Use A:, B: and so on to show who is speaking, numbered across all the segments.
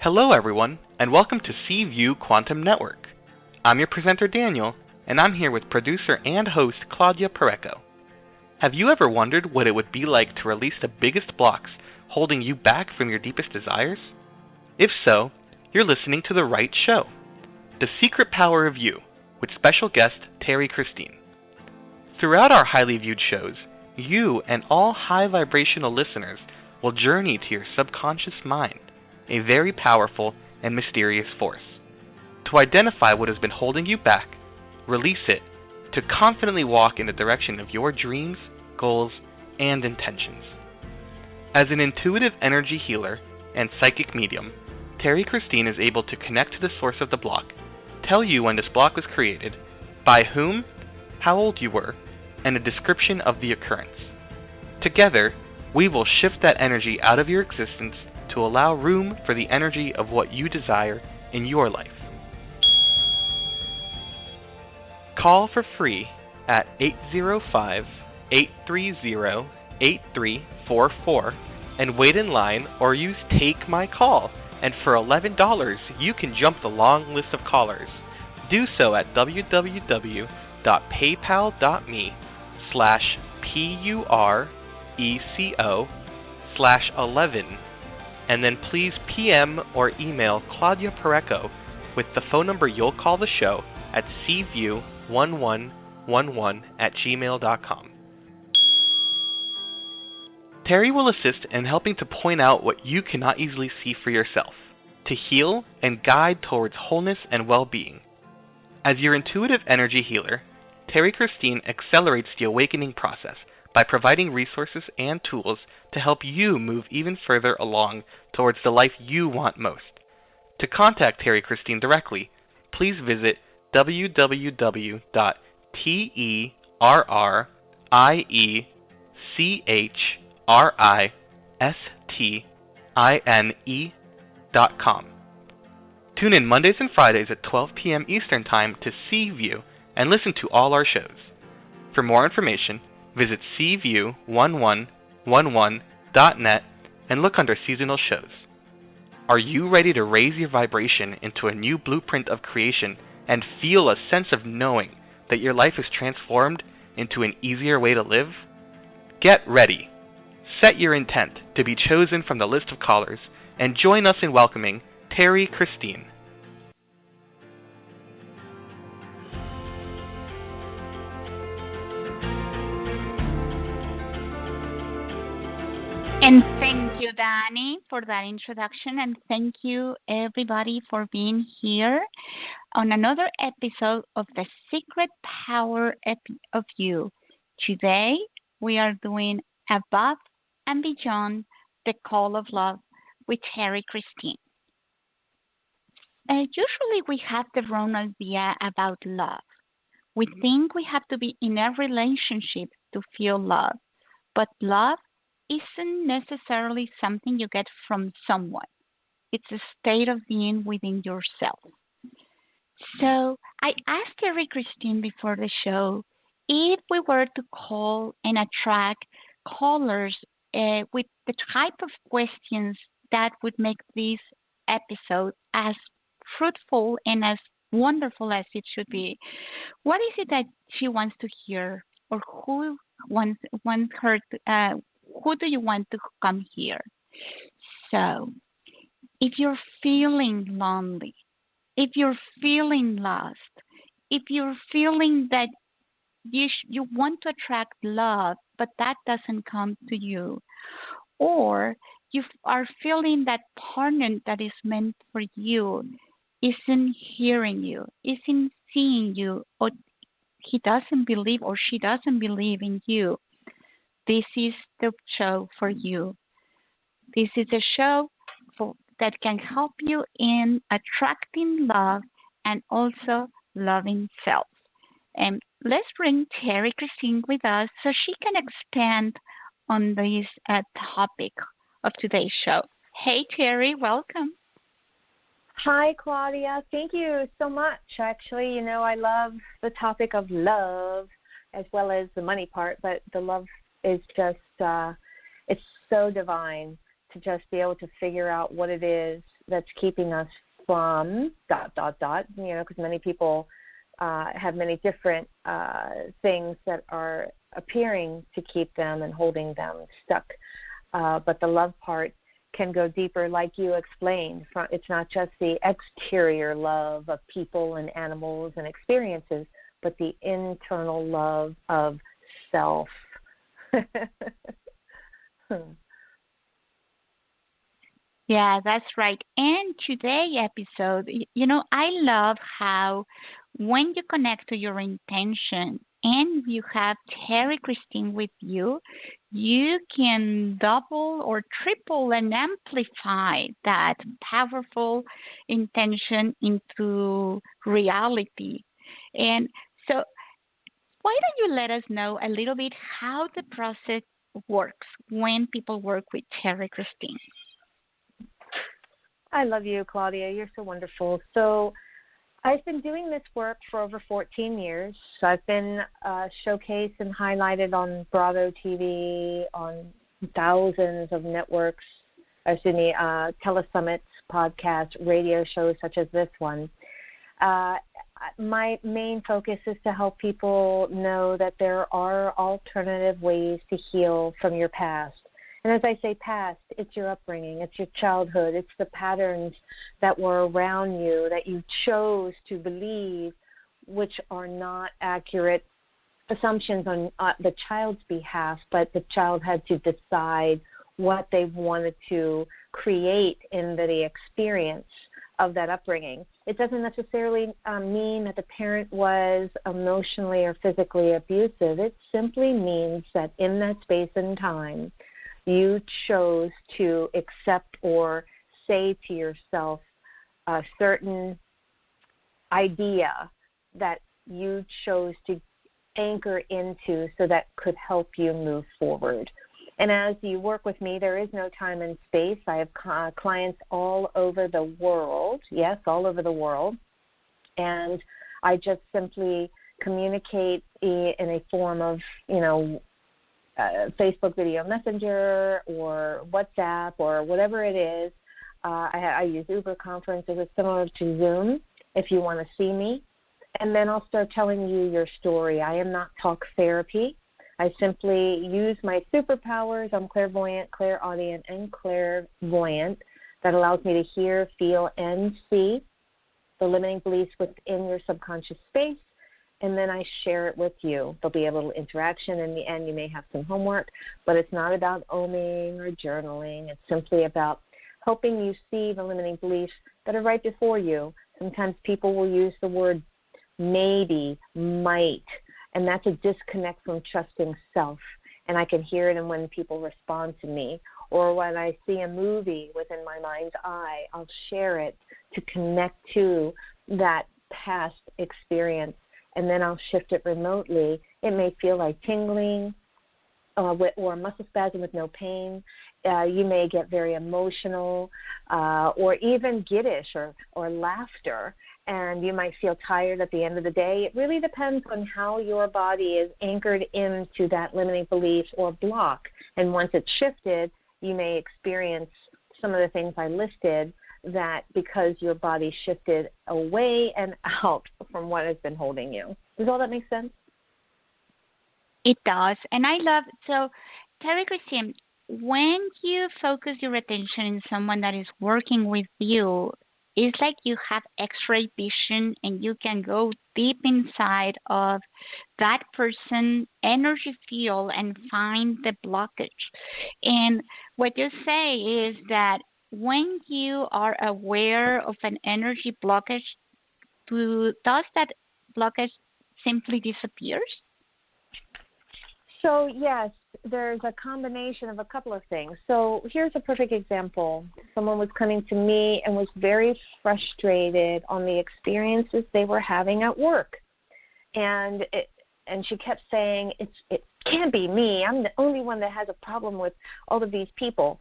A: Hello everyone, and welcome to Seaview Quantum Network. I'm your presenter Daniel, and I'm here with producer and host Claudia Pareco. Have you ever wondered what it would be like to release the biggest blocks holding you back from your deepest desires? If so, you're listening to the right show. The Secret Power of You, with special guest Terrie Christine. Throughout our highly viewed shows, you and all high vibrational listeners will journey to your subconscious mind, a very powerful and mysterious force. To identify what has been holding you back, release it, to confidently walk in the direction of your dreams, goals, and intentions. As an intuitive energy healer and psychic medium, Terrie Christine is able to connect to the source of the block, tell you when this block was created, by whom, how old you were, and a description of the occurrence. Together, we will shift that energy out of your existence to allow room for the energy of what you desire in your life. Call for free at 805-830-8344 and wait in line or use Take My Call, and for $11 you can jump the long list of callers. Do so at www.paypal.me/PURECO/11 and then please PM or email Claudia Pareco with the phone number you'll call the show at cview1111@gmail.com. Terrie will assist in helping to point out what you cannot easily see for yourself, to heal and guide towards wholeness and well-being. As your intuitive energy healer, Terrie Christine accelerates the awakening process by providing resources and tools to help you move even further along towards the life you want most. To contact Terrie Christine directly, please visit www.terrichrisTine.com. Tune in Mondays and Fridays at 12 p.m. Eastern Time to Seaview and listen to all our shows. For more information, visit cview1111.net and look under seasonal shows. Are you ready to raise your vibration into a new blueprint of creation and feel a sense of knowing that your life is transformed into an easier way to live? Get ready. Set your intent to be chosen from the list of callers and join us in welcoming Terrie Christine.
B: And thank you, Danny, for that introduction, and thank you, everybody, for being here on another episode of The Secret Power of You. Today, we are doing Above and Beyond the Call of Love with Terrie Christine. Usually, we have the wrong idea about love. We think we have to be in a relationship to feel love, but love isn't necessarily something you get from someone. It's a state of being within yourself. So I asked Terrie Christine before the show if we were to call and attract callers with the type of questions that would make this episode as fruitful and as wonderful as it should be. What is it that she wants to hear, or who wants her to, who do you want to come here? So, if you're feeling lonely, if you're feeling lost, if you're feeling that you want to attract love, but that doesn't come to you, or you are feeling that partner that is meant for you isn't hearing you, isn't seeing you, or he doesn't believe or she doesn't believe in you, this is the show for you. This is a show that can help you in attracting love and also loving self. And let's bring Terrie Christine with us so she can expand on this topic of today's show. Hey, Terrie, welcome.
C: Hi, Claudia. Thank you so much. Actually, I love the topic of love as well as the money part, but the love is just, it's so divine to just be able to figure out what it is that's keeping us from ... because many people have many different things that are appearing to keep them and holding them stuck. But the love part can go deeper, like you explained. It's not just the exterior love of people and animals and experiences, but the internal love of self.
B: Yeah, that's right. And today's episode, I love how when you connect to your intention and you have Terrie Christine with you, you can double or triple and amplify that powerful intention into reality. And so, why don't you let us know a little bit how the process works when people work with Terrie Christine?
C: I love you, Claudia. You're so wonderful. So I've been doing this work for over 14 years. So I've been showcased and highlighted on Bravo TV, on thousands of networks, telesummits, podcasts, radio shows such as this one. My main focus is to help people know that there are alternative ways to heal from your past. And as I say past, it's your upbringing, it's your childhood, it's the patterns that were around you that you chose to believe, which are not accurate assumptions on the child's behalf, but the child had to decide what they wanted to create in the experience of that upbringing. It doesn't necessarily mean that the parent was emotionally or physically abusive. It simply means that in that space and time, you chose to accept or say to yourself a certain idea that you chose to anchor into so that could help you move forward. And as you work with me, there is no time and space. I have clients all over the world, yes, all over the world. And I just simply communicate in a form of, Facebook video messenger or WhatsApp or whatever it is. I use Uber conferences. It's similar to Zoom if you want to see me. And then I'll start telling you your story. I am not talk therapy. I simply use my superpowers. I'm clairvoyant, clairaudient, and clairvoyant. That allows me to hear, feel, and see the limiting beliefs within your subconscious space. And then I share it with you. There'll be a little interaction in the end. You may have some homework, but it's not about oming or journaling. It's simply about helping you see the limiting beliefs that are right before you. Sometimes people will use the word maybe, might, and that's a disconnect from trusting self. And I can hear it in when people respond to me. Or when I see a movie within my mind's eye, I'll share it to connect to that past experience. And then I'll shift it remotely. It may feel like tingling or muscle spasm with no pain. You may get very emotional or even giddish or laughter, and you might feel tired at the end of the day. It really depends on how your body is anchored into that limiting belief or block. And once it's shifted, you may experience some of the things I listed, that because your body shifted away and out from what has been holding you. Does all that make sense?
B: It does. And I love, so Terrie Christine, when you focus your attention in someone that is working with you, it's like you have x-ray vision and you can go deep inside of that person energy field and find the blockage. And what you say is that when you are aware of an energy blockage, does that blockage simply disappears?
C: So, yes, there's a combination of a couple of things. So here's a perfect example. Someone was coming to me and was very frustrated on the experiences they were having at work. And she kept saying, it can't be me. I'm the only one that has a problem with all of these people.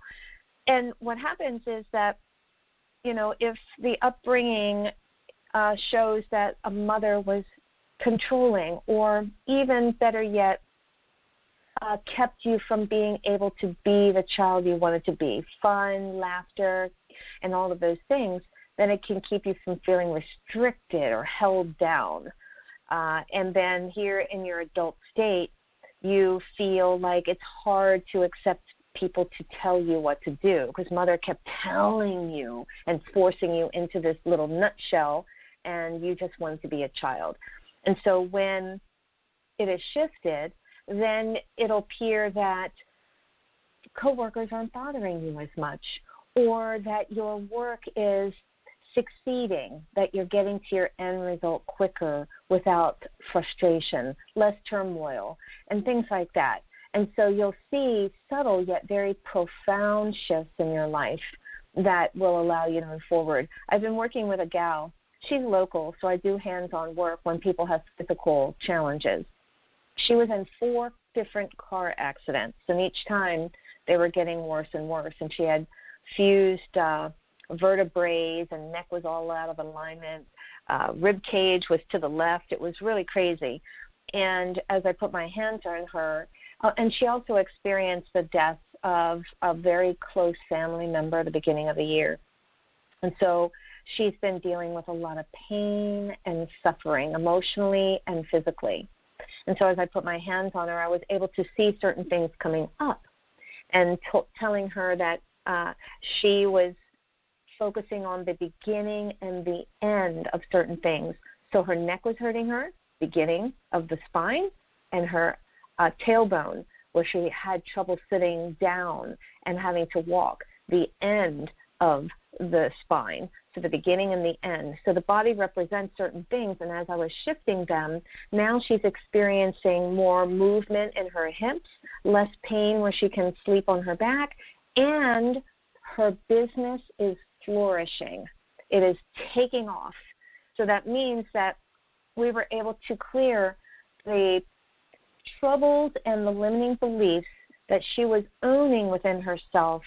C: And what happens is that, if the upbringing shows that a mother was controlling, or even better yet, kept you from being able to be the child you wanted to be, fun, laughter, and all of those things, then it can keep you from feeling restricted or held down. And then here in your adult state, you feel like it's hard to accept people to tell you what to do because mother kept telling you and forcing you into this little nutshell, and you just wanted to be a child. And so when it is shifted, then it'll appear that coworkers aren't bothering you as much, or that your work is succeeding, that you're getting to your end result quicker without frustration, less turmoil, and things like that. And so you'll see subtle yet very profound shifts in your life that will allow you to move forward. I've been working with a gal. She's local, so I do hands-on work when people have physical challenges. She was in 4 different car accidents, and each time they were getting worse and worse. And she had fused vertebrae, and neck was all out of alignment. Rib cage was to the left. It was really crazy. And as I put my hands on her, and she also experienced the death of a very close family member at the beginning of the year. And so she's been dealing with a lot of pain and suffering emotionally and physically. And so as I put my hands on her, I was able to see certain things coming up and telling her that she was focusing on the beginning and the end of certain things. So her neck was hurting her, beginning of the spine, and her tailbone, where she had trouble sitting down and having to walk, the end of the spine, so the beginning and the end. So the body represents certain things, and as I was shifting them, now she's experiencing more movement in her hips, less pain where she can sleep on her back, and her business is flourishing. It is taking off. So that means that we were able to clear the troubles and the limiting beliefs that she was owning within herself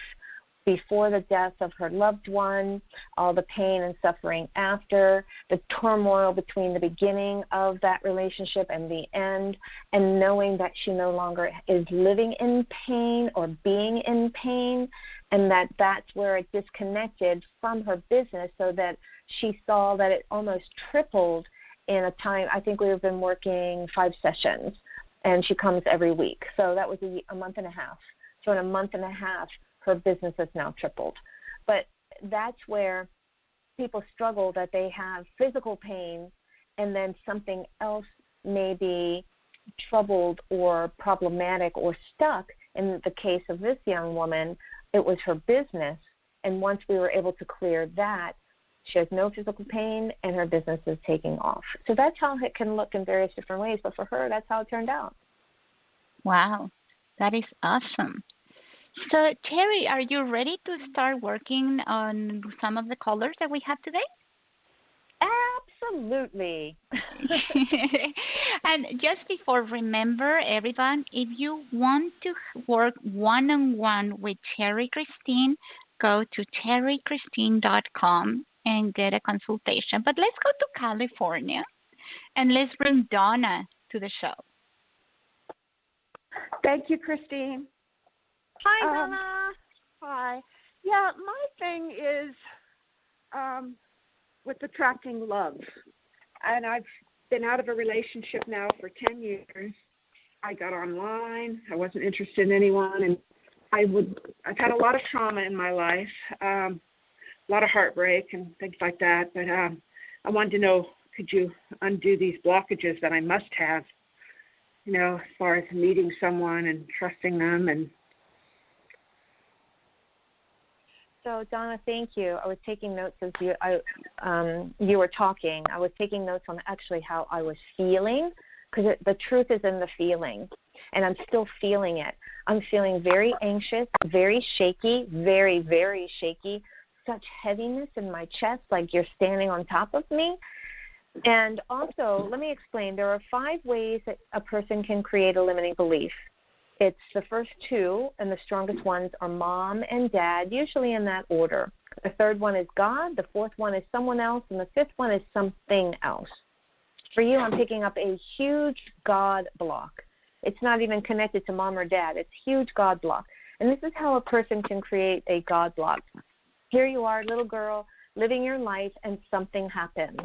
C: before the death of her loved one, all the pain and suffering after, the turmoil between the beginning of that relationship and the end, and knowing that she no longer is living in pain or being in pain, and that's where it disconnected from her business, so that she saw that it almost tripled in a time. I think we've been working 5 sessions, and she comes every week. So that was a month and a half. So in a month and a half, her business has now tripled. But that's where people struggle, that they have physical pain and then something else may be troubled or problematic or stuck. In the case of this young woman, it was her business. And once we were able to clear that, she has no physical pain and her business is taking off. So that's how it can look in various different ways. But for her, that's how it turned out.
B: Wow, that is awesome. So, Terrie, are you ready to start working on some of the colors that we have today?
C: Absolutely.
B: And just before, remember, everyone, if you want to work one-on-one with Terrie Christine, go to terriechristine.com and get a consultation. But let's go to California, and let's bring Donna to the show.
D: Thank you, Christine.
C: Hi, Donna.
D: Hi. Yeah, my thing is with attracting love. And I've been out of a relationship now for 10 years. I got online. I wasn't interested in anyone. And I've had a lot of trauma in my life, a lot of heartbreak and things like that. But I wanted to know, could you undo these blockages that I must have, as far as meeting someone and trusting them and
C: So, Donna, thank you. I was taking notes as you were talking. I was taking notes on actually how I was feeling, because the truth is in the feeling, and I'm still feeling it. I'm feeling very anxious, very shaky, very, very shaky, such heaviness in my chest, like you're standing on top of me. And also, let me explain, there are 5 ways that a person can create a limiting belief. It's the first 2, and the strongest ones are mom and dad, usually in that order. The 3rd one is God, the 4th one is someone else, and the 5th one is something else. For you, I'm picking up a huge God block. It's not even connected to mom or dad. It's huge God block. And this is how a person can create a God block. Here you are, little girl, living your life, and something happens.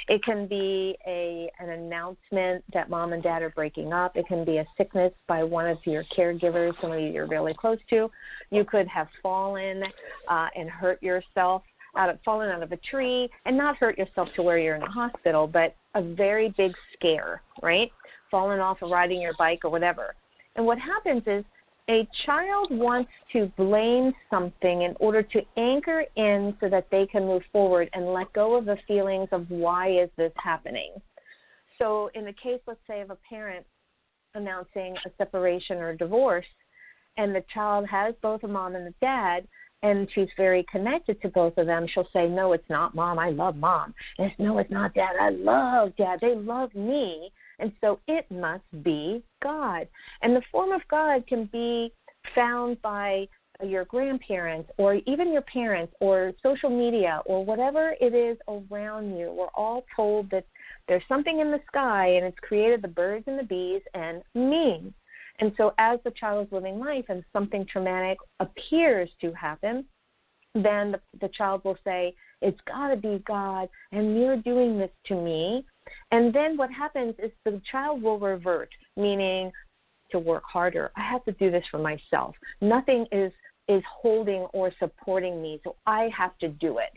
C: It can be an announcement that mom and dad are breaking up. It can be a sickness by one of your caregivers, somebody you're really close to. You could have fallen and hurt yourself, fallen out of a tree, and not hurt yourself to where you're in a hospital, but a very big scare, right? Falling off of riding your bike or whatever. And what happens is a child wants to blame something in order to anchor in so that they can move forward and let go of the feelings of why is this happening. So in the case, let's say, of a parent announcing a separation or divorce, and the child has both a mom and a dad, and she's very connected to both of them, she'll say, no, it's not mom, I love mom. And no, it's not dad, I love dad, they love me. And so it must be God. And the form of God can be found by your grandparents or even your parents or social media or whatever it is around you. We're all told that there's something in the sky and it's created the birds and the bees and me. And so as the child is living life and something traumatic appears to happen, then the child will say, it's got to be God, and you're doing this to me. And then what happens is the child will revert, meaning to work harder. I have to do this for myself. Nothing is holding or supporting me, so I have to do it.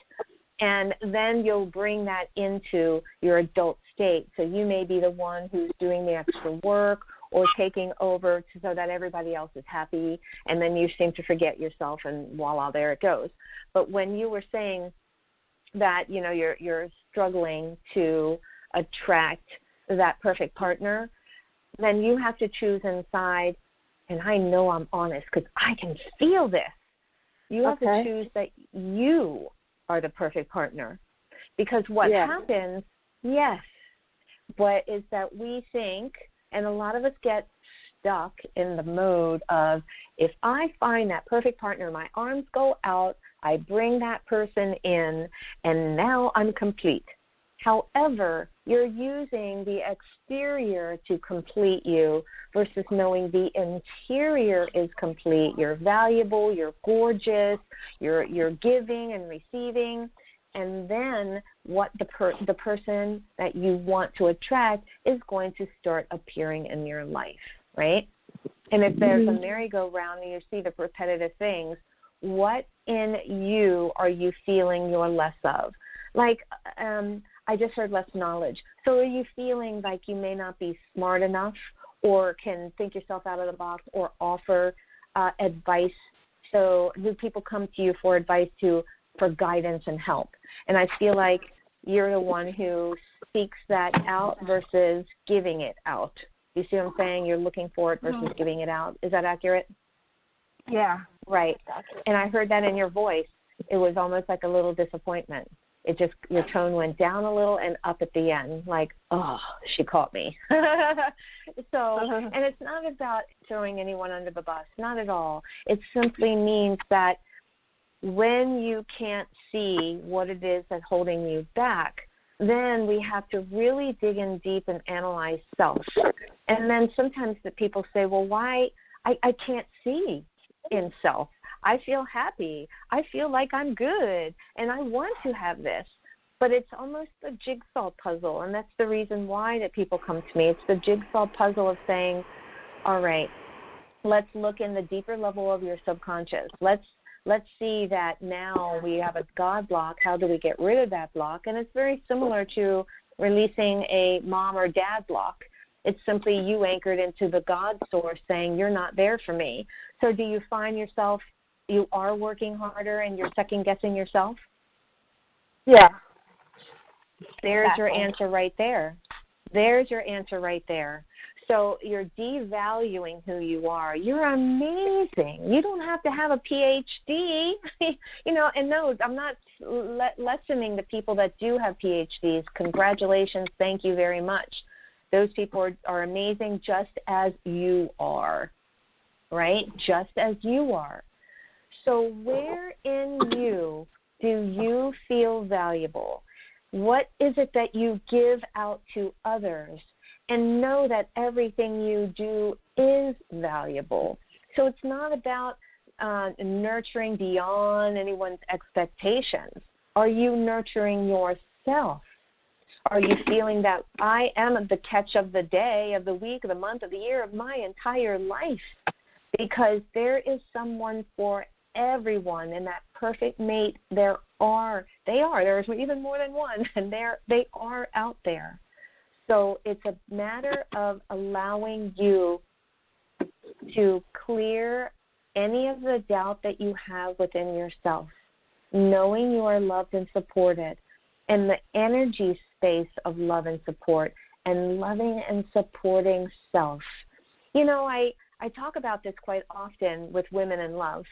C: And then you'll bring that into your adult state. So you may be the one who's doing the extra work or taking over so that everybody else is happy, and then you seem to forget yourself, and voila, there it goes. But when you were saying that, you know, you're struggling to attract that perfect partner, then you have to choose inside, and I know I'm honest because I can feel this. You have to choose that you are the perfect partner. Because what happens, but is that we think, and a lot of us get stuck in the mode of, if I find that perfect partner, my arms go out, I bring that person in, and now I'm complete. However, you're using the exterior to complete you versus knowing the interior is complete. You're valuable, you're gorgeous, you're giving and receiving, and then what the person that you want to attract is going to start appearing in your life, right? And if there's a merry-go-round and you see the repetitive things, what in you are you feeling you're less of? Like, I just heard less knowledge. So are you feeling like you may not be smart enough or can think yourself out of the box or offer advice? So do people come to you for advice, for guidance and help? And I feel like you're the one who seeks that out versus giving it out. You see what I'm saying? You're looking for it versus giving it out. Is that accurate?
D: Yeah.
C: Right. And I heard that in your voice. It was almost like a little disappointment. It just, your tone went down a little and up at the end, like, oh, she caught me. So, and it's not about throwing anyone under the bus, not at all. It simply means that when you can't see what it is that's holding you back, then we have to really dig in deep and analyze self. And then sometimes the people say, well, why? I can't see in self. I feel happy. I feel like I'm good, and I want to have this. But it's almost a jigsaw puzzle, and that's the reason why that people come to me. It's the jigsaw puzzle of saying, all right, let's look in the deeper level of your subconscious. Let's see that now we have a God block. How do we get rid of that block? And it's very similar to releasing a mom or dad block. It's simply you anchored into the God source saying, you're not there for me. So do you find yourself, you are working harder and you're second-guessing yourself?
D: Yeah.
C: There's your answer right there. There's your answer right there. So you're devaluing who you are. You're amazing. You don't have to have a PhD. And no, I'm not lessening the people that do have PhDs. Congratulations. Thank you very much. Those people are amazing just as you are, right? Just as you are. So where in you do you feel valuable? What is it that you give out to others? and know that everything you do is valuable. So it's not about nurturing beyond anyone's expectations. Are you nurturing yourself? Are you feeling that I am the catch of the day, of the week, of the month, of the year, of my entire life? Because there is someone for everyone, and that perfect mate, there's even more than one, and they are out there. So it's a matter of allowing you to clear any of the doubt that you have within yourself, knowing you are loved and supported, and the energy space of love and support, and loving and supporting self. You know, I talk about this quite often with women in love,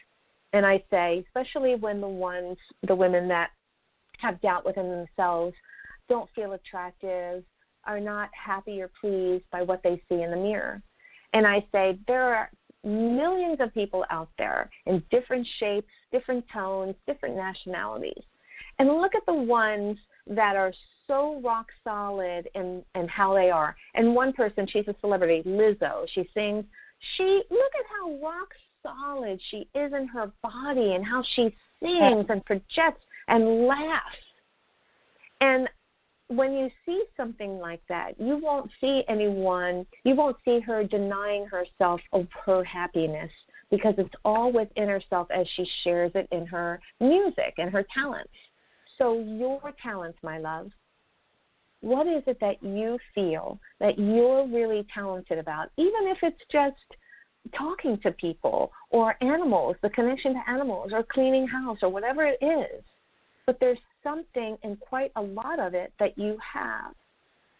C: and I say, especially when the women that have doubt within themselves don't feel attractive, are not happy or pleased by what they see in the mirror. And I say, there are millions of people out there in different shapes, different tones, different nationalities. And look at the ones that are so rock solid in how they are. And one person, she's a celebrity, Lizzo. She sings. Look at how rock solid she is in her body and how she sings and projects and laughs. And when you see something like that, you won't see her denying herself of her happiness, because it's all within herself as she shares it in her music and her talents. So your talents, my love, what is it that you feel that you're really talented about, even if it's just talking to people or animals, the connection to animals, or cleaning house, or whatever it is. But there's something, and quite a lot of it, that you have.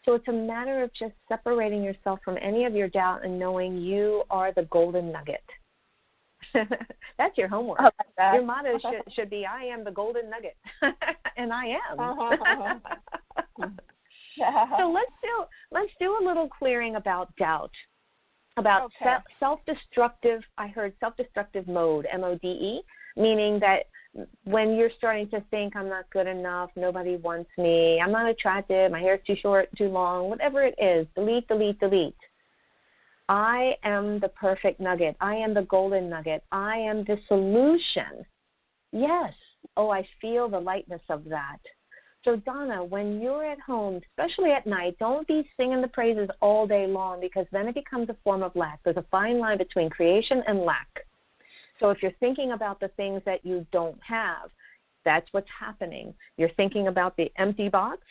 C: So it's a matter of just separating yourself from any of your doubt and knowing you are the golden nugget. That's your homework. Oh, that. Your motto should be, I am the golden nugget. And I am. So let's do a little clearing about doubt, about self-destructive. I heard self-destructive mode, MODE, meaning that when you're starting to think, I'm not good enough, nobody wants me, I'm not attractive, my hair's too short, too long, whatever it is, delete, delete, delete. I am the perfect nugget. I am the golden nugget. I am the solution. Yes. Oh, I feel the lightness of that. So, Donna, when you're at home, especially at night, don't be singing the praises all day long, because then it becomes a form of lack. There's a fine line between creation and lack. So if you're thinking about the things that you don't have, that's what's happening. You're thinking about the empty box,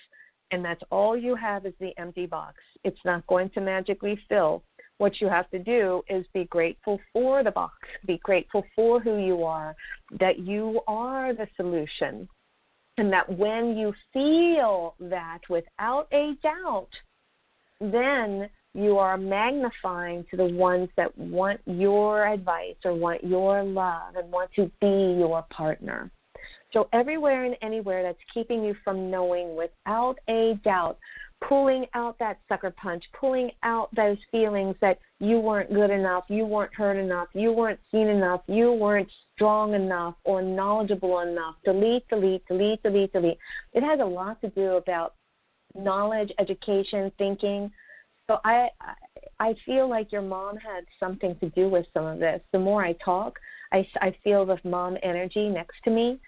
C: and that's all you have is the empty box. It's not going to magically fill. What you have to do is be grateful for the box, be grateful for who you are, that you are the solution, and that when you feel that without a doubt, then you are magnifying to the ones that want your advice or want your love and want to be your partner. So everywhere and anywhere that's keeping you from knowing without a doubt, pulling out that sucker punch, pulling out those feelings that you weren't good enough, you weren't heard enough, you weren't seen enough, you weren't strong enough or knowledgeable enough. Delete, delete, delete, delete, delete. It has a lot to do about knowledge, education, thinking. So I feel like your mom had something to do with some of this. The more I talk, I feel the mom energy next to me,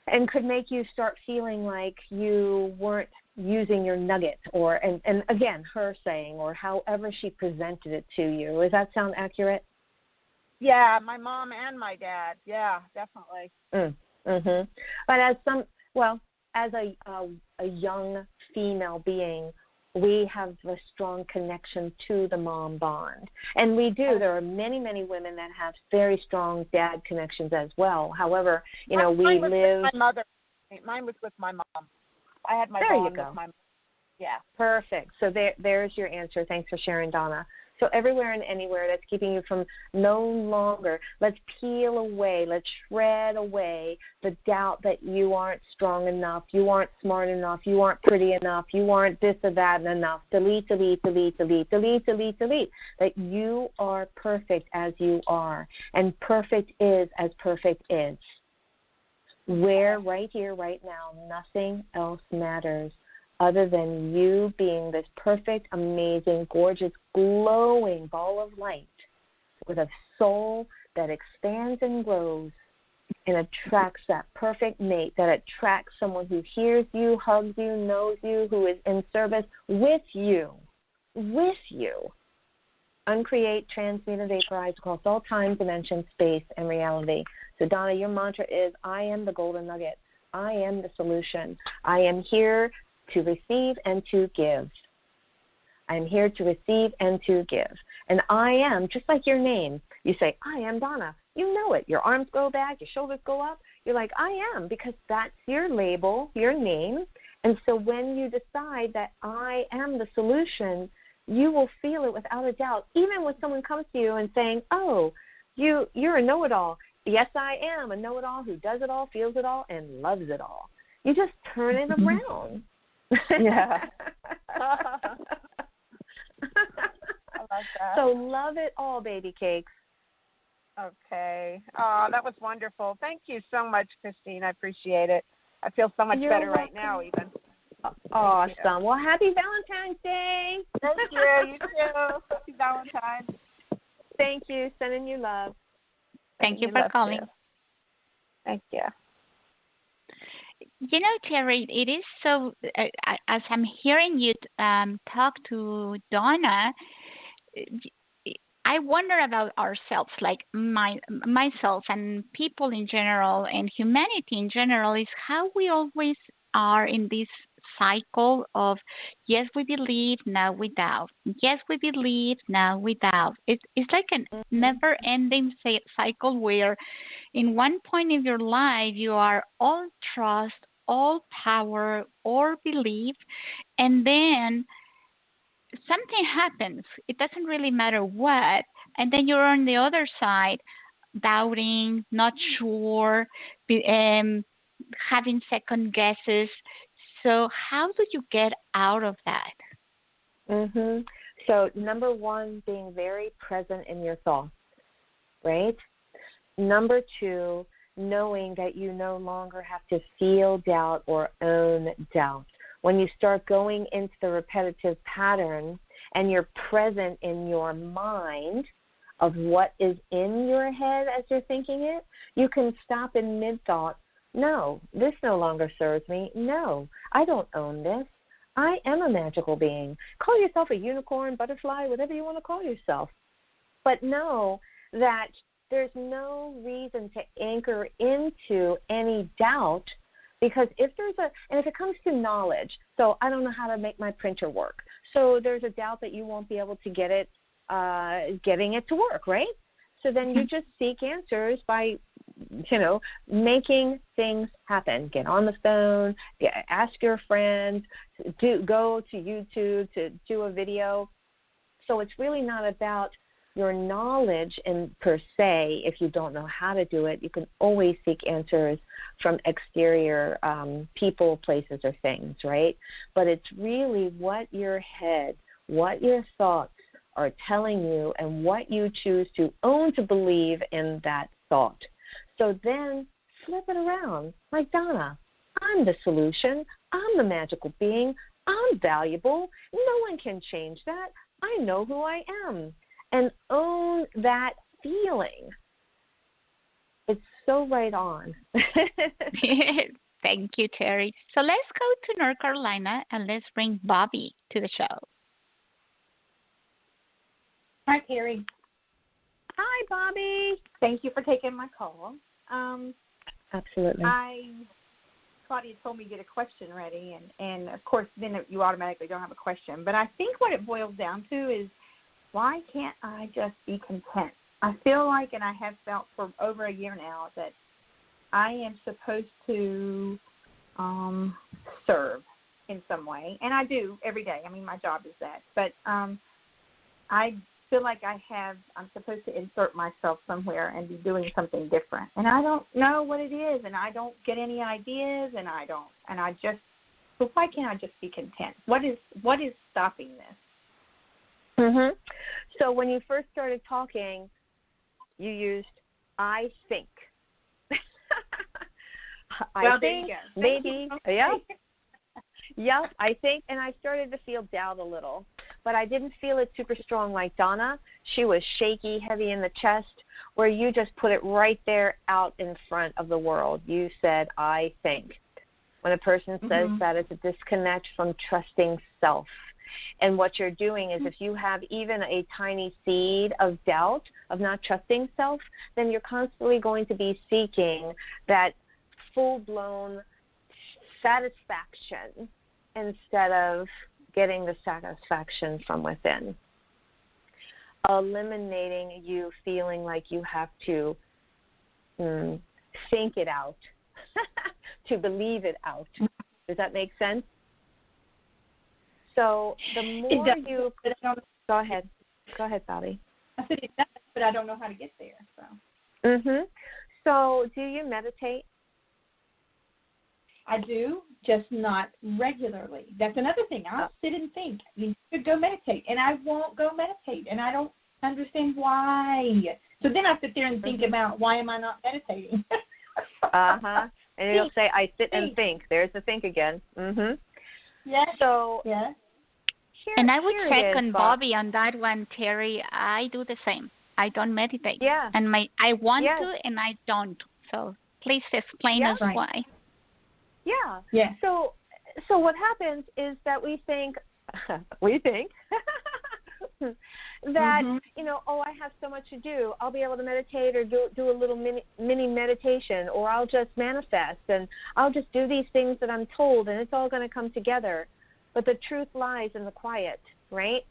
C: and could make you start feeling like you weren't using your nugget, or and again, her saying, or however she presented it to you. Does that sound accurate?
D: Yeah, my mom and my dad. Yeah, definitely.
C: Mm-hmm. But as a young female being, we have a strong connection to the mom bond. And we do. There are many, many women that have very strong dad connections as well. However, we live.
D: With my mother. Mine was with my mom. I had my bond with my mom. Yeah.
C: Perfect. So there's your answer. Thanks for sharing, Donna. So everywhere and anywhere that's keeping you from no longer, let's peel away, let's shred away the doubt that you aren't strong enough, you aren't smart enough, you aren't pretty enough, you aren't this or that enough. Delete, delete, delete, delete, delete, delete, delete. That you are perfect as you are, and perfect is as perfect is. Where right here, right now, nothing else matters other than you being this perfect, amazing, gorgeous, glowing ball of light with a soul that expands and grows and attracts that perfect mate, that attracts someone who hears you, hugs you, knows you, who is in service with you. Uncreate, transmute, and vaporize across all time, dimension, space, and reality. So, Donna, your mantra is, I am the golden nugget. I am the solution. I am here to receive and to give. I am here to receive and to give. And I am, just like your name, you say, I am Donna. You know it. Your arms go back, your shoulders go up. You're like, I am, because that's your label, your name. And so when you decide that I am the solution, you will feel it without a doubt, even when someone comes to you and saying, oh, you're a know-it-all. Yes, I am a know-it-all who does it all, feels it all, and loves it all. You just turn it around.
E: Yeah. I love that.
C: So love it all, baby cakes.
E: Okay. Oh, that was wonderful. Thank you so much, Christine. I appreciate it. I feel so much better right now, even.
C: Awesome. Well, happy Valentine's Day.
E: Thank you. You too. Happy Valentine's.
C: Thank you. Sending you love.
B: Thank you for calling.
E: You. Thank you.
B: You know, Terrie, it is so, as I'm hearing you talk to Donna, I wonder about ourselves, like myself and people in general and humanity in general, is how we always are in this cycle of, yes, we believe, now we doubt. Yes, we believe, now we doubt. It's like a never-ending cycle where in one point of your life you are all trust, all power, all belief, and then something happens. It doesn't really matter what, and then you're on the other side, doubting, not sure, having second guesses. So how do you get out of that?
C: So number one, being very present in your thoughts, right? Number two, knowing that you no longer have to feel doubt or own doubt. When you start going into the repetitive pattern and you're present in your mind of what is in your head as you're thinking it, you can stop in mid-thought. No, this no longer serves me. No, I don't own this. I am a magical being. Call yourself a unicorn, butterfly, whatever you want to call yourself. But know that there's no reason to anchor into any doubt, because if it comes to knowledge, so I don't know how to make my printer work. So there's a doubt that you won't be able to getting it to work, right? So then you just seek answers by, making things happen. Get on the phone, ask your friends, go to YouTube to do a video. So it's really not about your knowledge per se. If you don't know how to do it, you can always seek answers from exterior people, places, or things, right? But it's really what your head, what your thoughts are telling you, and what you choose to own to believe in that thought. So then flip it around, like Donna. I'm the solution. I'm the magical being. I'm valuable. No one can change that. I know who I am. And own that feeling. It's so right on.
B: Thank you, Terrie. So let's go to North Carolina and let's bring Bobby to the show.
F: Hi, Terrie.
C: Hi, Bobby.
F: Thank you for taking my call.
C: Absolutely.
F: Claudia told me to get a question ready, and of course, then you automatically don't have a question. But I think what it boils down to is, why can't I just be content? I feel like, and I have felt for over a year now, that I am supposed to serve in some way, and I do every day. I mean, my job is that. But I feel like I'm supposed to insert myself somewhere and be doing something different, and I don't know what it is, and I don't get any ideas, so why can't I just be content? What is stopping this?
C: So when you first started talking, you used I think. I think, maybe, yeah. Yep, I think, and I started to feel doubt a little, but I didn't feel it super strong like Donna. She was shaky, heavy in the chest, where you just put it right there out in front of the world. You said, I think. When a person says that, it's a disconnect from trusting self. And what you're doing is if you have even a tiny seed of doubt, of not trusting self, then you're constantly going to be seeking that full-blown satisfaction instead of getting the satisfaction from within. Eliminating you feeling like you have to think it out, to believe it out. Does that make sense? So the more you go ahead, Bobby.
F: I said it does, but I don't know how to get there. So.
C: So do you meditate?
F: I do, just not regularly. That's another thing. I'll sit and think. You should go meditate, and I won't go meditate, and I don't understand why. So then I sit there and think about why am I not meditating?
C: And you'll say, I sit and think. There's the think again.
F: Yes.
C: So
F: yes.
B: And I would check on Bobby on that one, Terrie. I do the same. I don't meditate.
C: Yeah.
B: And I want to, and I don't. So please explain us why.
C: Yeah.
F: Yeah.
C: So what happens is that we think that, I have so much to do. I'll be able to meditate or do a little mini meditation, or I'll just manifest and I'll just do these things that I'm told, and it's all going to come together. But the truth lies in the quiet, right?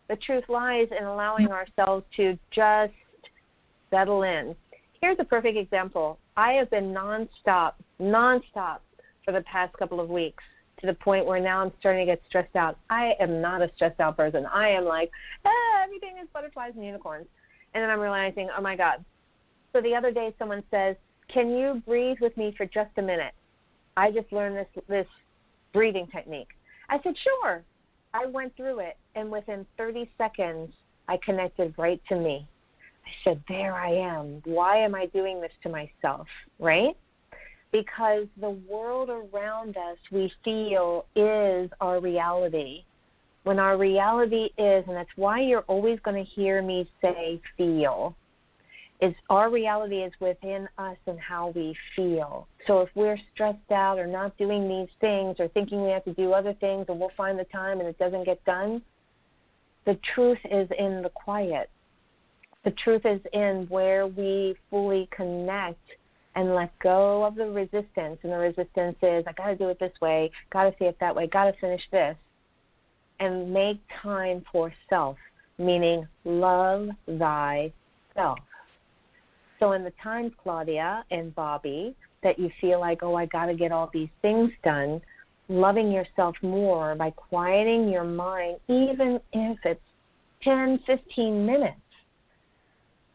C: The truth lies in allowing ourselves to just settle in. Here's a perfect example. I have been nonstop for the past couple of weeks, to the point where now I'm starting to get stressed out. I am not a stressed out person. I am like, everything is butterflies and unicorns. And then I'm realizing, oh my God. So the other day someone says, can you breathe with me for just a minute? I just learned this breathing technique. I said, sure. I went through it, and within 30 seconds, I connected right to me. I said, there I am. Why am I doing this to myself, right? Because the world around us, we feel, is our reality. When our reality is, and that's why you're always going to hear me say feel, is our reality is within us and how we feel. So if we're stressed out or not doing these things or thinking we have to do other things and we'll find the time and it doesn't get done, the truth is in the quiet. The truth is in where we fully connect and let go of the resistance. And the resistance is, I got to do it this way, got to see it that way, got to finish this. And make time for self, meaning love thyself. So in the times, Claudia and Bobby, that you feel like, I got to get all these things done, loving yourself more by quieting your mind, even if it's 10, 15 minutes.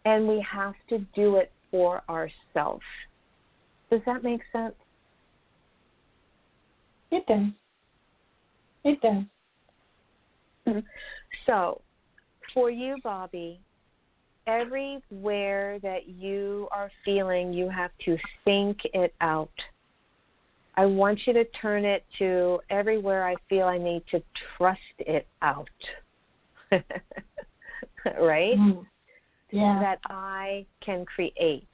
C: And we have to do it for ourselves. Does that make sense?
F: It does. It does.
C: So, for you, Bobby, everywhere that you are feeling you have to think it out, I want you to turn it to everywhere I feel I need to trust it out. Right?
F: Yeah.
C: That I can create.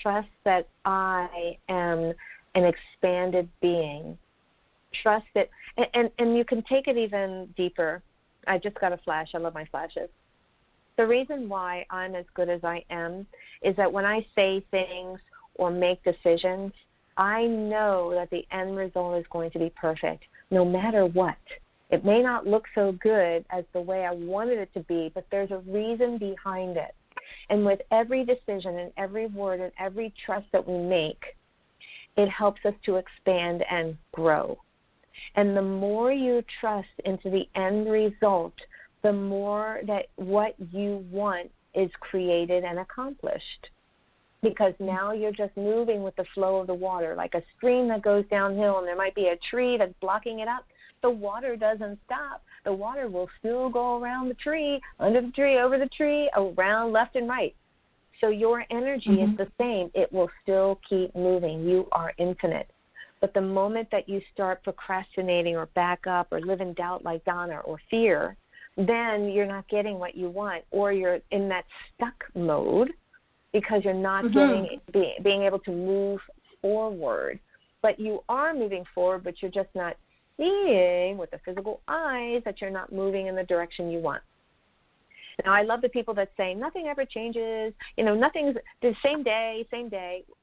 C: Trust that I am an expanded being. Trust that, and you can take it even deeper. I just got a flash. I love my flashes. The reason why I'm as good as I am is that when I say things or make decisions, I know that the end result is going to be perfect, no matter what. It may not look so good as the way I wanted it to be, but there's a reason behind it. And with every decision and every word and every trust that we make, it helps us to expand and grow. And the more you trust into the end result, the more that what you want is created and accomplished. Because now you're just moving with the flow of the water, like a stream that goes downhill and there might be a tree that's blocking it up. The water doesn't stop. The water will still go around the tree, under the tree, over the tree, around left and right. So your energy is the same. It will still keep moving. You are infinite. But the moment that you start procrastinating or back up or live in doubt like Donna or fear, then you're not getting what you want, or you're in that stuck mode because you're not being able to move forward. But you are moving forward, but you're just not seeing with the physical eyes that you're not moving in the direction you want. Now, I love the people that say nothing ever changes, nothing's the same day.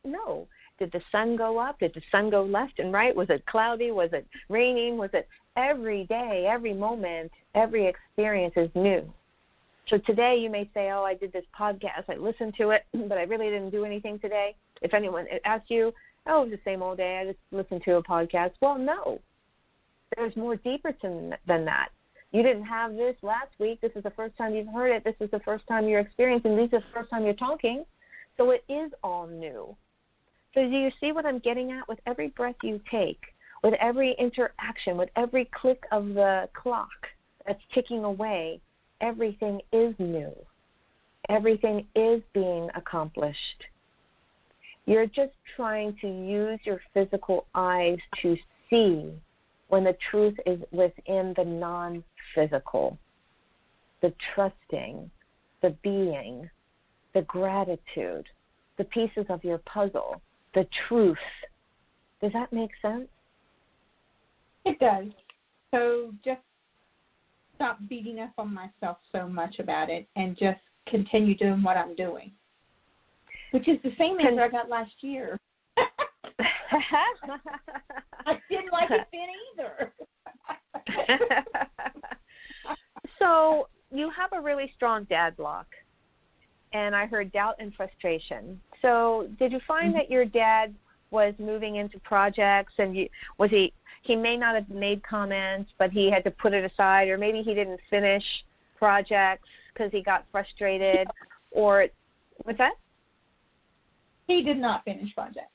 C: No. Did the sun go up? Did the sun go left and right? Was it cloudy? Was it raining? Was it every day, every moment, every experience is new? So today you may say, oh, I did this podcast, I listened to it, but I really didn't do anything today. If anyone asks you, oh, it was the same old day, I just listened to a podcast. Well, no. There's more deeper than that. You didn't have this last week. This is the first time you've heard it. This is the first time you're experiencing. This is the first time you're talking. So it is all new. So do you see what I'm getting at? With every breath you take, with every interaction, with every click of the clock that's ticking away, everything is new. Everything is being accomplished. You're just trying to use your physical eyes to see when the truth is within the non-physical, the trusting, the being, the gratitude, the pieces of your puzzle, the truth. Does that make sense?
F: It does. So just stop beating up on myself so much about it and just continue doing what I'm doing, which is the same answer I got last year. I didn't like it then either.
C: So you have a really strong dad block, and I heard doubt and frustration. So did you find that your dad was moving into projects, and he may not have made comments, but he had to put it aside, or maybe he didn't finish projects because he got frustrated, or what's that?
F: He did not finish projects.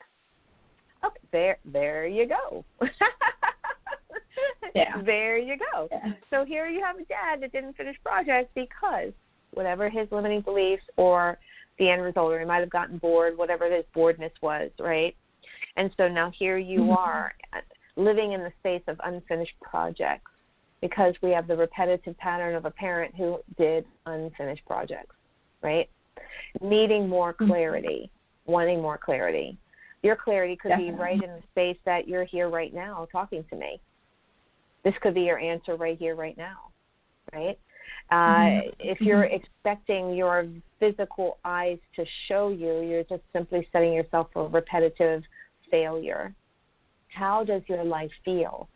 C: Okay, there you go.
F: Yeah.
C: There you go.
F: Yeah.
C: So here you have a dad that didn't finish projects because whatever his limiting beliefs or the end result, or he might have gotten bored, whatever his boredness was, right? And so now here you are living in the space of unfinished projects because we have the repetitive pattern of a parent who did unfinished projects, right? Needing more clarity, wanting more clarity. Your clarity could be right in the space that you're here right now talking to me. This could be your answer right here, right now, right? If you're expecting your physical eyes to show you, you're just simply setting yourself for repetitive failure. How does your life feel?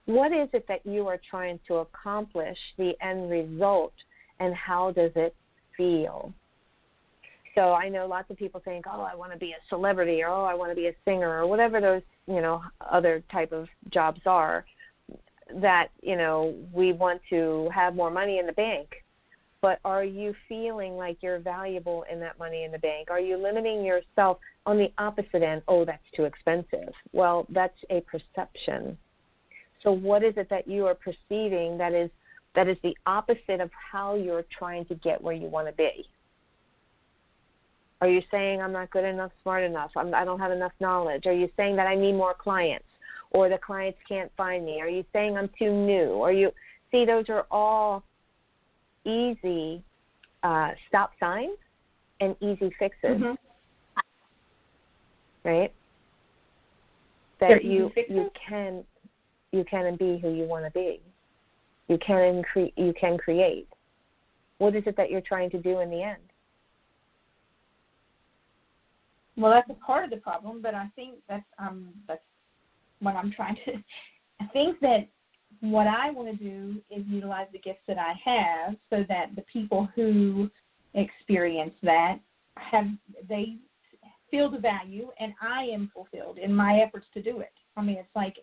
C: What is it that you are trying to accomplish, the end result, and how does it feel? So I know lots of people think, oh, I want to be a celebrity, or oh, I want to be a singer, or whatever those, other type of jobs are, that, we want to have more money in the bank. But are you feeling like you're valuable in that money in the bank? Are you limiting yourself on the opposite end? Oh, that's too expensive. Well, that's a perception. So what is it that you are perceiving that is the opposite of how you're trying to get where you want to be? Are you saying I'm not good enough, smart enough, I don't have enough knowledge? Are you saying that I need more clients, or the clients can't find me? Are you saying I'm too new? See, those are all easy stop signs and easy fixes, right? That you can be who you want to be. You can create. What is it that you're trying to do in the end?
F: Well, that's a part of the problem, but I think that's what I'm trying to. I think that what I want to do is utilize the gifts that I have, so that the people who experience that they feel the value, and I am fulfilled in my efforts to do it. I mean, it's like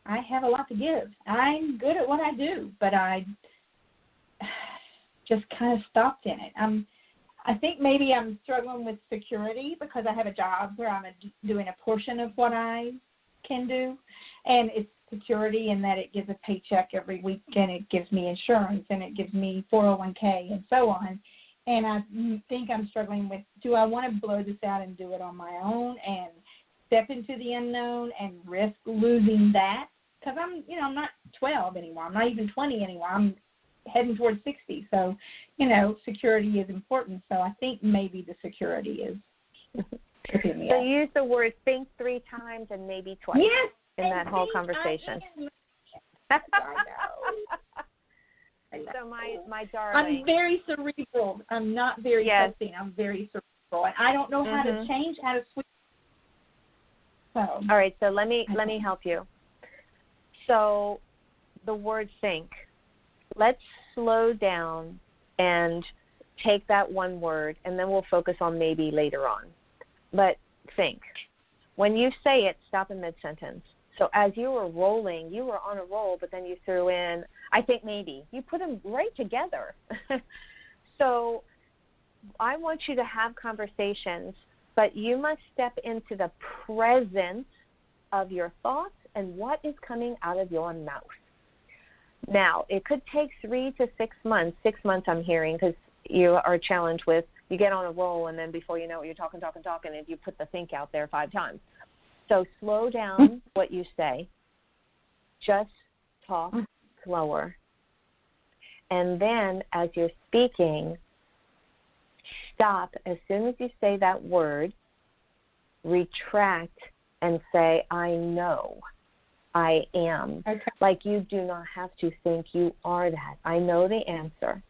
F: I have a lot to give. I'm good at what I do, but I just kind of stopped in it. I think maybe I'm struggling with security because I have a job where I'm doing a portion of what I can do, and it's security in that it gives a paycheck every week, and it gives me insurance, and it gives me 401k and so on. And I think I'm struggling with, do I want to blow this out and do it on my own and step into the unknown and risk losing that? Because I'm not 12 anymore. I'm not even 20 anymore. I'm heading towards 60. So, security is important. So I think maybe the security is.
C: So use the word think 3 times and maybe twice in that whole conversation.
F: I
C: know. So my darling.
F: I'm very cerebral. I'm not very trusting. I'm very cerebral. And I don't know how to change, how to switch. So.
C: All right, so let me help you. So the word think. Let's slow down and take that one word, and then we'll focus on maybe later on. But think. When you say it, stop in mid-sentence. So as you were rolling, you were on a roll, but then you threw in, I think maybe. You put them right together. So I want you to have conversations, but you must step into the presence of your thoughts and what is coming out of your mouth. Now, it could take 3 to 6 months. 6 months I'm hearing, because you are challenged with, you get on a roll, and then before you know it, you're talking, and you put the think out there 5 times. So slow down what you say. Just talk slower. And then as you're speaking, stop. As soon as you say that word, retract and say, I know. I am. Okay. Like you do not have to think, you are that. I know the answer.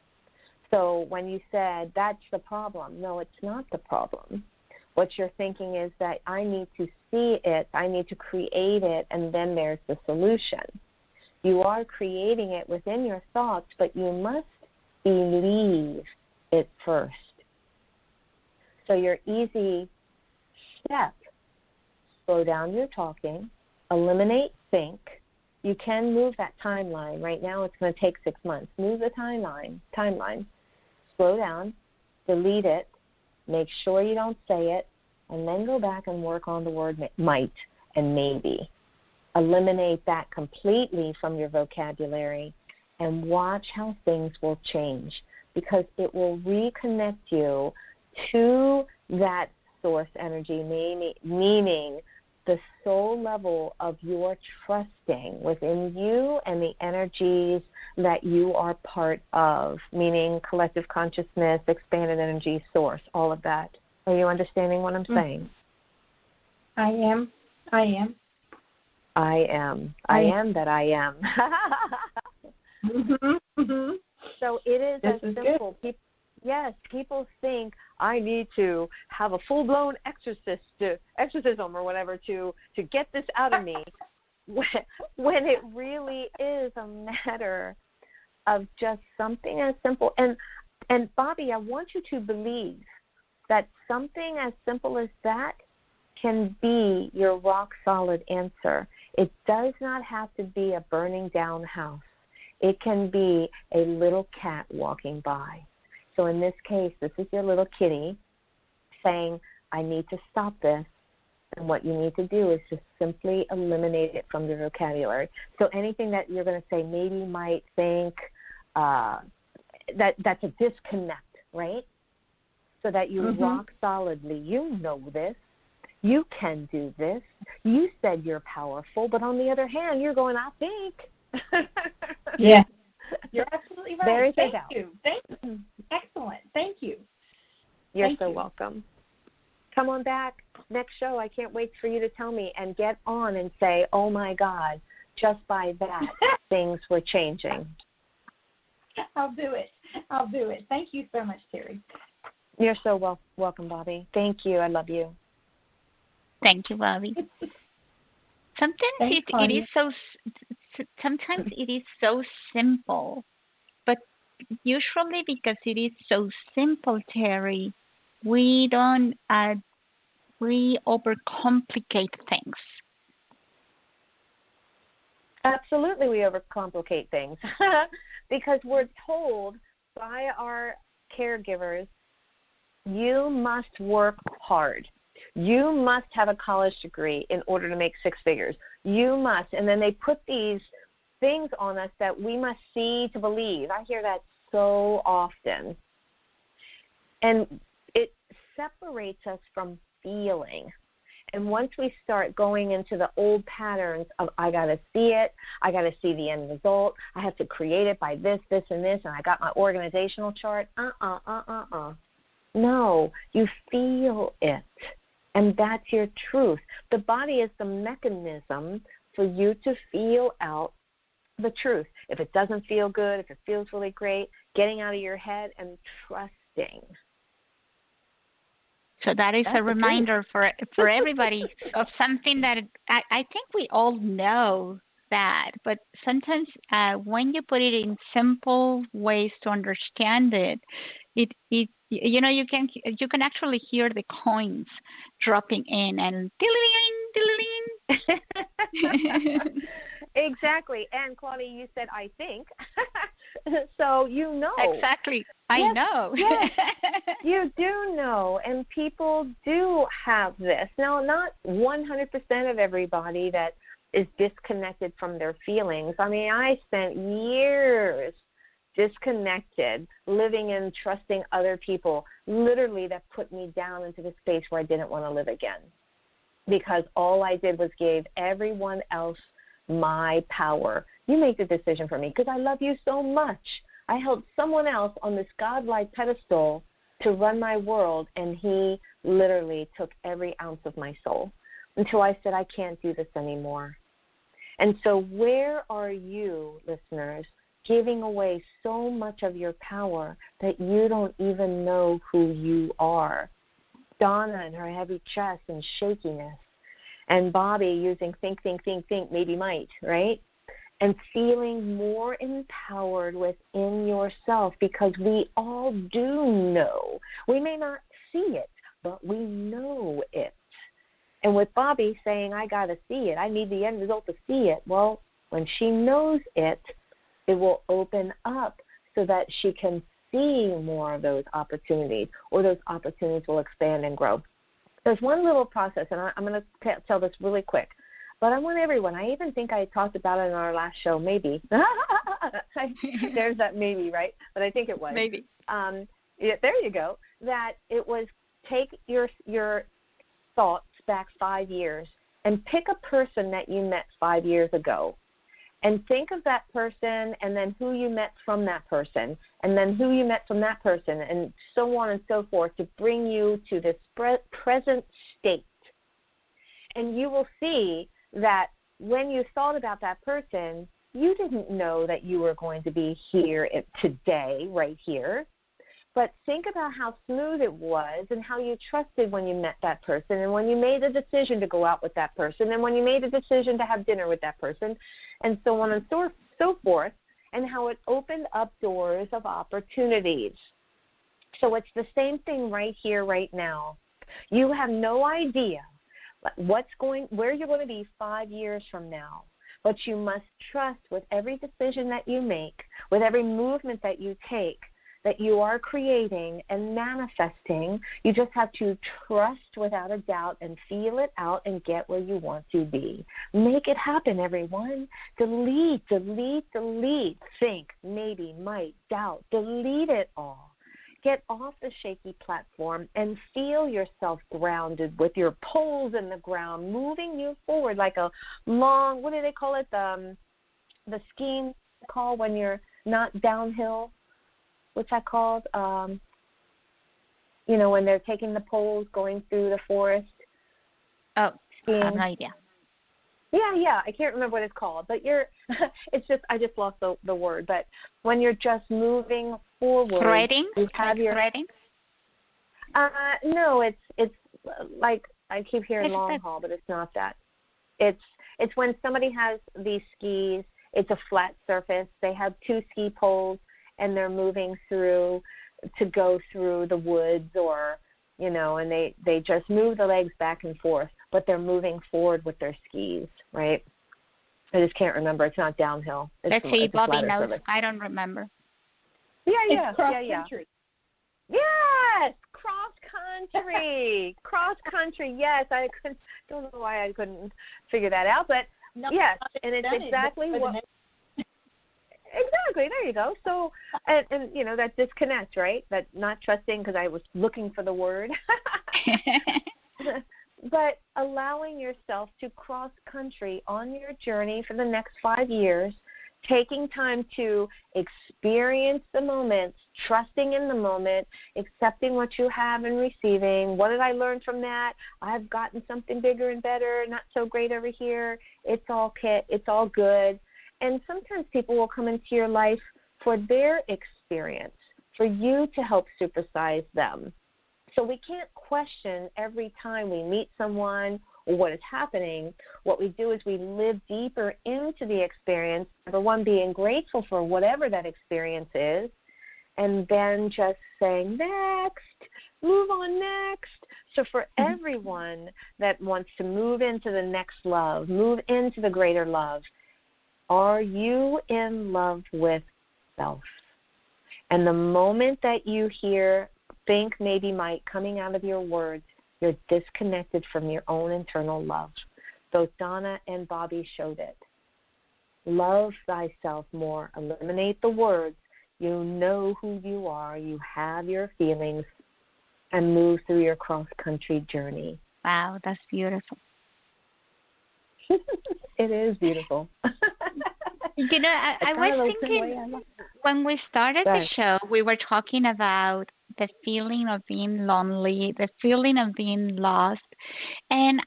C: So when you said, that's the problem, no, it's not the problem. What you're thinking is that I need to see it, I need to create it, and then there's the solution. You are creating it within your thoughts, but you must believe it first. So your easy step, slow down your talking, eliminate think. You can move that timeline. Right now it's going to take 6 months. Move the timeline. Slow down, delete it, make sure you don't say it, and then go back and work on the word might and maybe. Eliminate that completely from your vocabulary and watch how things will change, because it will reconnect you to that source energy, meaning the soul level of your trusting within you and the energies that you are part of, meaning collective consciousness, expanded energy, source, all of that. Are you understanding what I'm saying?
F: I am.
C: I am that I am. So it is as simple. People think I need to have a full-blown exorcism or whatever to get this out of me, when it really is a matter of just something as simple. And Bobby, I want you to believe that something as simple as that can be your rock-solid answer. It does not have to be a burning down house. It can be a little cat walking by. So in this case, this is your little kitty saying, I need to stop this. And what you need to do is just simply eliminate it from your vocabulary. So anything that you're going to say, maybe, might, think, that's a disconnect, right? So that you rock solidly. You know this. You can do this. You said you're powerful, but on the other hand, you're going, I think.
F: Yeah. You're absolutely right.
C: There is
F: Thank you. Excellent. Thank you.
C: You're so welcome. Come on back. Next show, I can't wait for you to tell me and get on and say, oh, my God, just by that, things were changing.
F: I'll do it. Thank you so much, Terrie.
C: You're so welcome, Bobby. Thank you. I love you.
B: Thank you, Bobby. Sometimes it is so simple, but usually because it is so simple, Terrie, we overcomplicate things.
C: Absolutely, we overcomplicate things because we're told by our caregivers, you must work hard. You must have a college degree in order to make 6 figures. You must. And then they put these things on us that we must see to believe. I hear that so often. And it separates us from feeling. And once we start going into the old patterns of I got to see it, I got to see the end result, I have to create it by this, this, and this, and I got my organizational chart, No, you feel it. And that's your truth. The body is the mechanism for you to feel out the truth. If it doesn't feel good, if it feels really great, getting out of your head and trusting.
B: So that is a reminder for everybody of something that I think we all know that, but sometimes when you put it in simple ways to understand it, you know, you can actually hear the coins dropping in and ding.
C: Exactly. And Claudia, you said I think. So you know.
B: Exactly. I know.
C: Yes. You do know, and people do have this. Now, not 100% of everybody that is disconnected from their feelings. I mean, I spent years disconnected, living and trusting other people. Literally, that put me down into the space where I didn't want to live again, because all I did was gave everyone else my power. You make the decision for me because I love you so much. I held someone else on this godlike pedestal to run my world, and he literally took every ounce of my soul until I said, I can't do this anymore. And so where are you, listeners, giving away so much of your power that you don't even know who you are? Donna and her heavy chest and shakiness, and Bobby using think, maybe might, right? And feeling more empowered within yourself, because we all do know. We may not see it, but we know it. And with Bobby saying, I got to see it, I need the end result to see it, well, when she knows it, it will open up so that she can see more of those opportunities, or those opportunities will expand and grow. There's one little process, and I'm going to tell this really quick, but I want everyone, I even think I talked about it in our last show, maybe. There's that maybe, right? But I think it was.
B: Maybe.
C: Yeah, there you go. That it was take your thoughts back 5 years and pick a person that you met 5 years ago. And think of that person, and then who you met from that person, and then who you met from that person, and so on and so forth, to bring you to this present state. And you will see that when you thought about that person, you didn't know that you were going to be here today, right here. But think about how smooth it was, and how you trusted when you met that person, and when you made a decision to go out with that person, and when you made a decision to have dinner with that person, and so on and so forth, and how it opened up doors of opportunities. So it's the same thing right here, right now. You have no idea where you're going to be 5 years from now, but you must trust with every decision that you make, with every movement that you take, that you are creating and manifesting. You just have to trust without a doubt and feel it out and get where you want to be. Make it happen, everyone. Delete. Think, maybe, might, doubt. Delete it all. Get off the shaky platform and feel yourself grounded with your poles in the ground, moving you forward like a long, what do they call it, the skiing call when you're not downhill? What's that called? When they're taking the poles going through the forest.
B: Oh,
C: skiing.
B: I have no idea.
C: Yeah, I can't remember what it's called, but I just lost the word. But when you're just moving forward,
B: threading.
C: You have your
B: threading.
C: No, it's like I keep hearing long haul, but it's not that. It's when somebody has these skis. It's a flat surface. They have 2 ski poles, and they're moving through to go through the woods, or and they just move the legs back and forth, but they're moving forward with their skis, right? I just can't remember. It's not downhill.
B: Let's see, Bobby knows.
C: Surface.
B: I don't remember.
C: Yeah.
F: Country.
C: Yes, cross country. Yes, don't know why I couldn't figure that out, but
F: no,
C: yes, and it's exactly what. Exactly. There you go. So, and that disconnect, right? That not trusting because I was looking for the word. but allowing yourself to cross country on your journey for the next 5 years, taking time to experience the moment, trusting in the moment, accepting what you have and receiving. What did I learn from that? I've gotten something bigger and better, not so great over here. It's all good. And sometimes people will come into your life for their experience, for you to help supersize them. So we can't question every time we meet someone or what is happening. What we do is we live deeper into the experience, number one, being grateful for whatever that experience is, and then just saying, next, move on next. So for everyone that wants to move into the next love, move into the greater love, are you in love with self? And the moment that you think maybe might coming out of your words, you're disconnected from your own internal love. Both Donna and Bobby showed it. Love thyself more. Eliminate the words. You know who you are. You have your feelings, and move through your cross-country journey.
B: Wow, that's beautiful.
C: It is beautiful.
B: You know, I was thinking when we started the show, we were talking about the feeling of being lonely, the feeling of being lost, and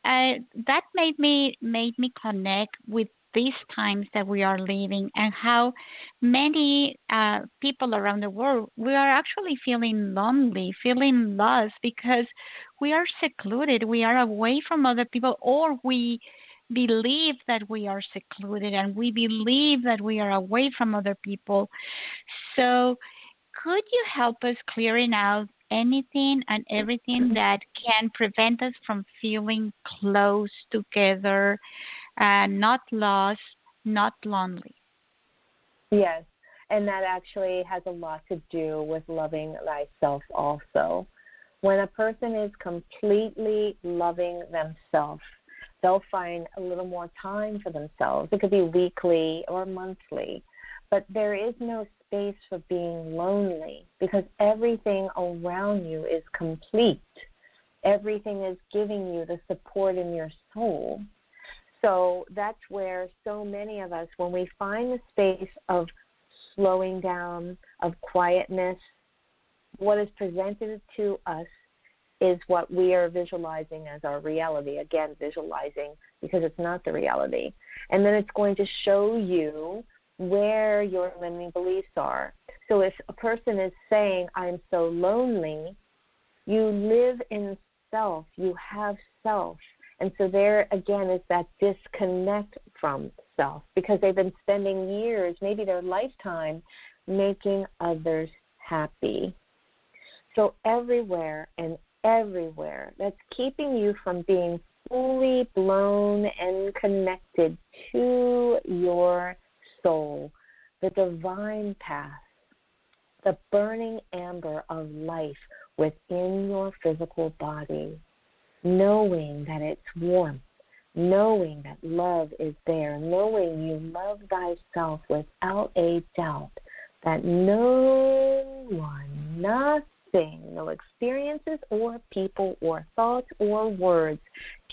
B: that made me connect with these times that we are living and how many people around the world, we are actually feeling lonely, feeling lost because we are secluded, we are away from other people, or we believe that we are secluded and we believe that we are away from other people. So could you help us clearing out anything and everything that can prevent us from feeling close together, not lost, not lonely?
C: Yes, and that actually has a lot to do with loving thyself also. When a person is completely loving themselves, they'll find a little more time for themselves. It could be weekly or monthly, but there is no space for being lonely because everything around you is complete. Everything is giving you the support in your soul. So that's where so many of us, when we find the space of slowing down, of quietness, what is presented to us is what we are visualizing as our reality. Again, visualizing because it's not the reality. And then it's going to show you where your limiting beliefs are. So if a person is saying, I'm so lonely, you live in self, you have self. And so there, again, is that disconnect from self because they've been spending years, maybe their lifetime, making others happy. So everywhere that's keeping you from being fully blown and connected to your soul, the divine path, the burning amber of life within your physical body, knowing that it's warmth, knowing that love is there, knowing you love thyself without a doubt, that no one, nothing, no experiences or people or thoughts or words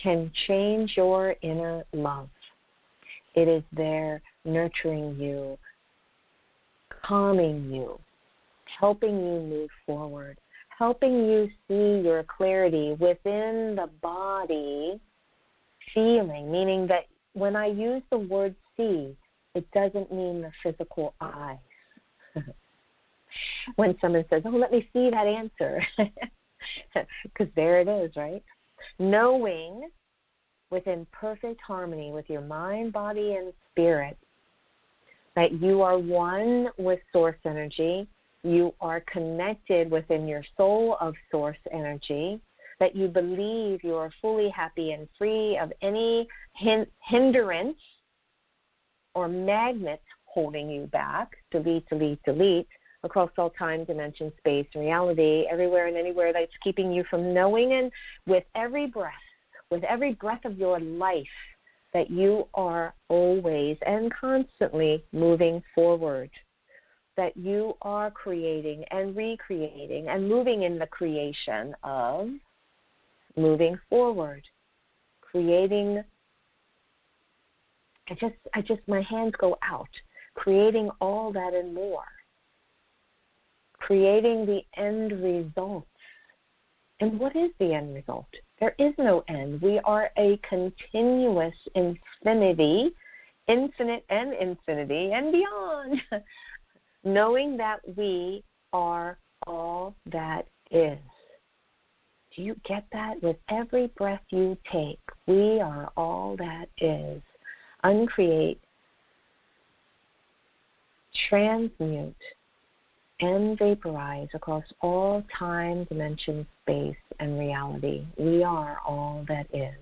C: can change your inner love. It is there nurturing you, calming you, helping you move forward, helping you see your clarity within the body feeling, meaning that when I use the word see, it doesn't mean the physical eyes. When someone says, oh, let me see that answer, because there it is, right? Knowing within perfect harmony with your mind, body, and spirit that you are one with source energy, you are connected within your soul of source energy, that you believe you are fully happy and free of any hindrance or magnets holding you back, delete, across all time, dimension, space, and reality, everywhere and anywhere that's keeping you from knowing, and with every breath of your life, that you are always and constantly moving forward, that you are creating and recreating and moving in the creation of moving forward, creating. My hands go out, creating all that and more, creating the end result. And what is the end result? There is no end. We are a continuous infinity, infinite and infinity and beyond, knowing that we are all that is. Do you get that? With every breath you take, we are all that is. Uncreate, transmute, and vaporize across all time, dimension, space, and reality. We are all that is.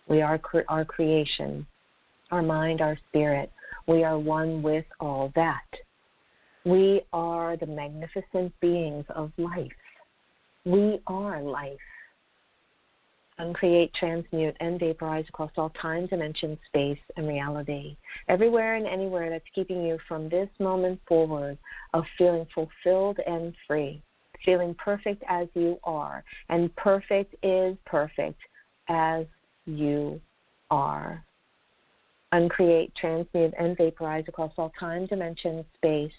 C: We are our creation, our mind, our spirit. We are one with all that. We are the magnificent beings of life. We are life. Uncreate, transmute, and vaporize across all time, dimension, space, and reality. Everywhere and anywhere that's keeping you from this moment forward of feeling fulfilled and free, feeling perfect as you are, and perfect is perfect as you are. Uncreate, transmute, and vaporize across all time, dimension, space,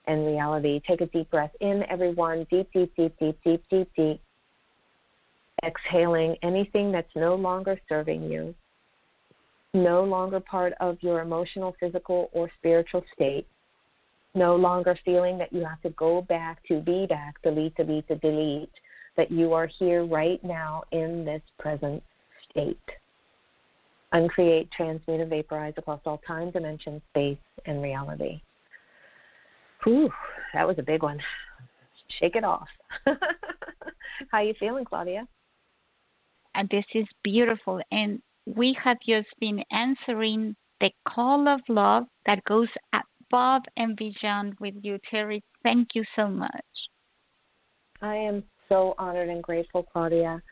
C: and reality. Take a deep breath in, everyone. Deep, deep, deep, deep, deep, deep, deep. Exhaling anything that's no longer serving you, no longer part of your emotional, physical, or spiritual state, no longer feeling that you have to go back to be back, delete, that you are here right now in this present state. Uncreate, transmute, and vaporize across all time, dimension, space, and reality. Whew, that was a big one. Shake it off. How you feeling, Claudia?
B: And this is beautiful. And we have just been answering the call of love that goes above and beyond with you, Terrie. Thank you so much.
C: I am so honored and grateful, Claudia.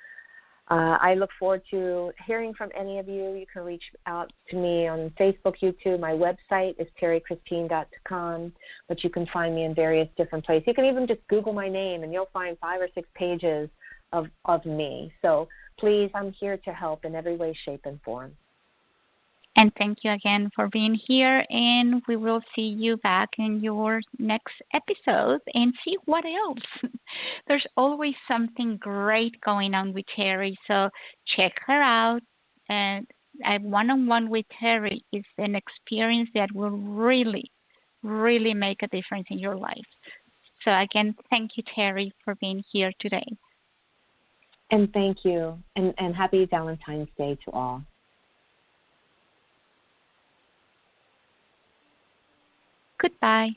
C: I look forward to hearing from any of you. You can reach out to me on Facebook, YouTube. My website is terriechristine.com, but you can find me in various different places. You can even just Google my name, and you'll find 5 or 6 pages of me. So please, I'm here to help in every way, shape, and form.
B: And thank you again for being here, and we will see you back in your next episode and see what else. There's always something great going on with Terrie, so check her out. And a one-on-one with Terrie is an experience that will really, really make a difference in your life. So again, thank you, Terrie, for being here today.
C: And thank you, and happy Valentine's Day to all.
B: Goodbye.